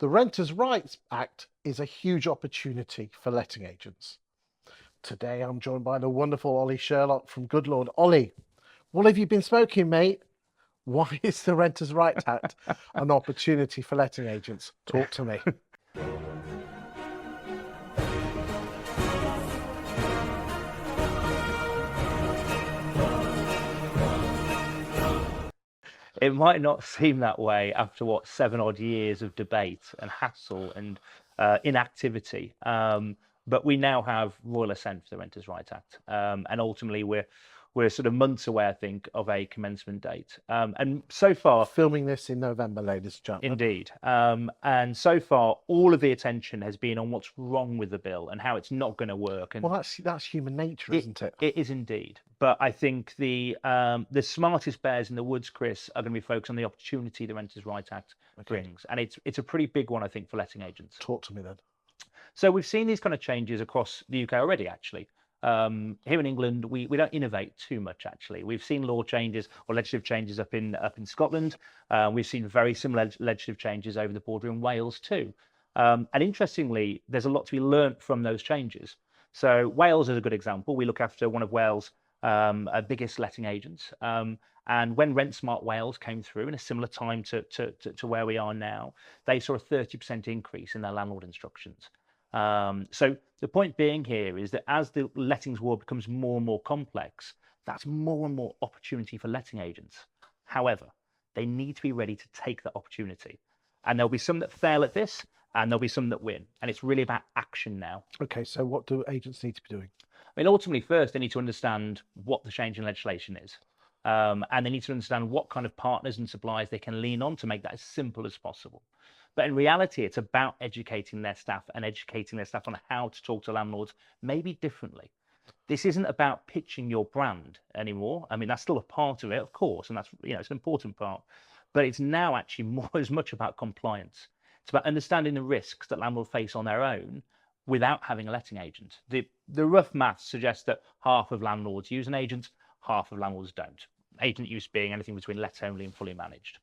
The Renters' Rights Act is a huge opportunity for letting agents. Today I'm joined by the wonderful Oli Sherlock from Goodlord. Oli, what have you been smoking, mate? Why is the Renters' Rights Act an opportunity for letting agents? Talk to me. It might not seem that way after 7 odd years of debate and hassle and inactivity, but we now have royal assent for the Renters' Rights Act, and ultimately we're sort of months away, I think, of a commencement date. And so far, Filming this in November, ladies and gentlemen. indeed, and so far, all of the attention has been on what's wrong with the bill and how it's not going to work. And Well, that's human nature, isn't it? It is indeed. But I think the smartest bears in the woods, Chris, are going to be focused on the opportunity the Renters' Rights Act brings, and it's a pretty big one, I think, for letting agents. Talk to me then. So we've seen these kind of changes across the UK already, actually. Here in England, we don't innovate too much, actually. We've seen law changes or legislative changes up in Scotland. We've seen very similar legislative changes over the border in Wales too. And interestingly, there's a lot to be learnt from those changes. So Wales is a good example. We look after one of Wales' biggest letting agents. And when Rent Smart Wales came through in a similar time to where we are now, they saw a 30% increase in their landlord instructions. So the point being here is that as the lettings world becomes more and more complex, that's more and more opportunity for letting agents. However, they need to be ready to take that opportunity. And there'll be some that fail at this, and there'll be some that win. And it's really about action now. Okay, so what do agents need to be doing? I mean, ultimately, first, they need to understand what the change in legislation is. And they need to understand what kind of partners and suppliers they can lean on to make that as simple as possible. But in reality, it's about educating their staff and educating their staff on how to talk to landlords, maybe differently. This isn't about pitching your brand anymore. I mean, that's still a part of it, of course, and that's, it's an important part. But it's now actually as much about compliance. It's about understanding the risks that landlords face on their own without having a letting agent. The rough maths suggests that half of landlords use an agent, half of landlords don't. Agent use being anything between let only and fully managed.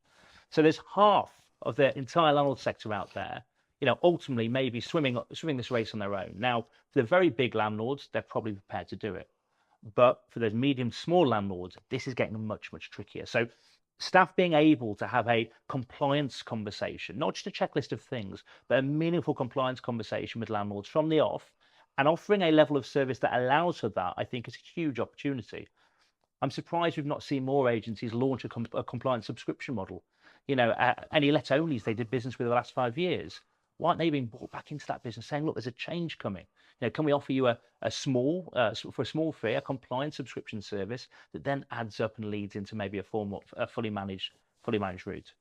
So there's half of the entire landlord sector out there, ultimately maybe swimming this race on their own. Now, for the very big landlords, they're probably prepared to do it. But for the medium, small landlords, this is getting much, much trickier. So staff being able to have a compliance conversation, not just a checklist of things, but a meaningful compliance conversation with landlords from the off, and offering a level of service that allows for that, I think is a huge opportunity. I'm surprised we've not seen more agencies launch a compliance subscription model. Any let-onlys they did business with the last 5 years, why aren't they being brought back into that business saying, look, there's a change coming? Can we offer you for a small fee, a compliance subscription service that then adds up and leads into maybe a fully managed route?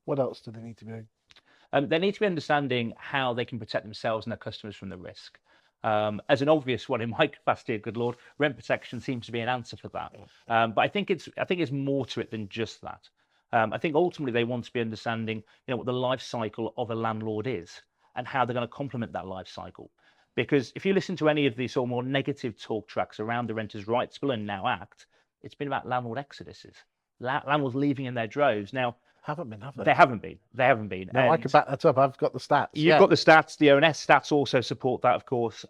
What else do they need to be doing? They need to be understanding how they can protect themselves and their customers from the risk. As an obvious one in my capacity at Goodlord, rent protection seems to be an answer for that. But I think it's more to it than just that. I think ultimately they want to be understanding, what the life cycle of a landlord is and how they're going to complement that life cycle. Because if you listen to any of the sort of more negative talk tracks around the Renters' Rights Bill and now Act, it's been about landlord exoduses, landlords leaving in their droves. Now, Haven't been, have they? They haven't been. No, I can back that up. I've got the stats. You've got the stats. The ONS stats also support that, of course.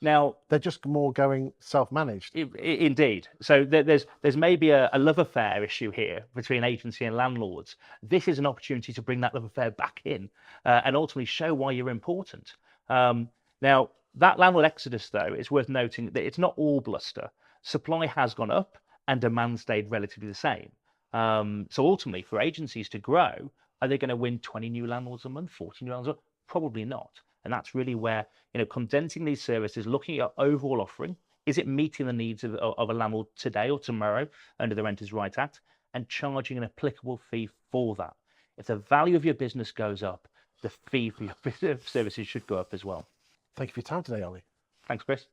Now they're just more going self-managed. Indeed. So there's maybe a love affair issue here between agency and landlords. This is an opportunity to bring that love affair back in and ultimately show why you're important. Now that landlord exodus, though, it's worth noting that it's not all bluster. Supply has gone up and demand stayed relatively the same. So ultimately, for agencies to grow, are they going to win 20 new landlords a month, 40 new landlords a month? Probably not. And that's really where, condensing these services, looking at overall offering, is it meeting the needs of a landlord today or tomorrow under the Renters' Rights Act, and charging an applicable fee for that. If the value of your business goes up, the fee for your services should go up as well. Thank you for your time today, Oli. Thanks, Chris.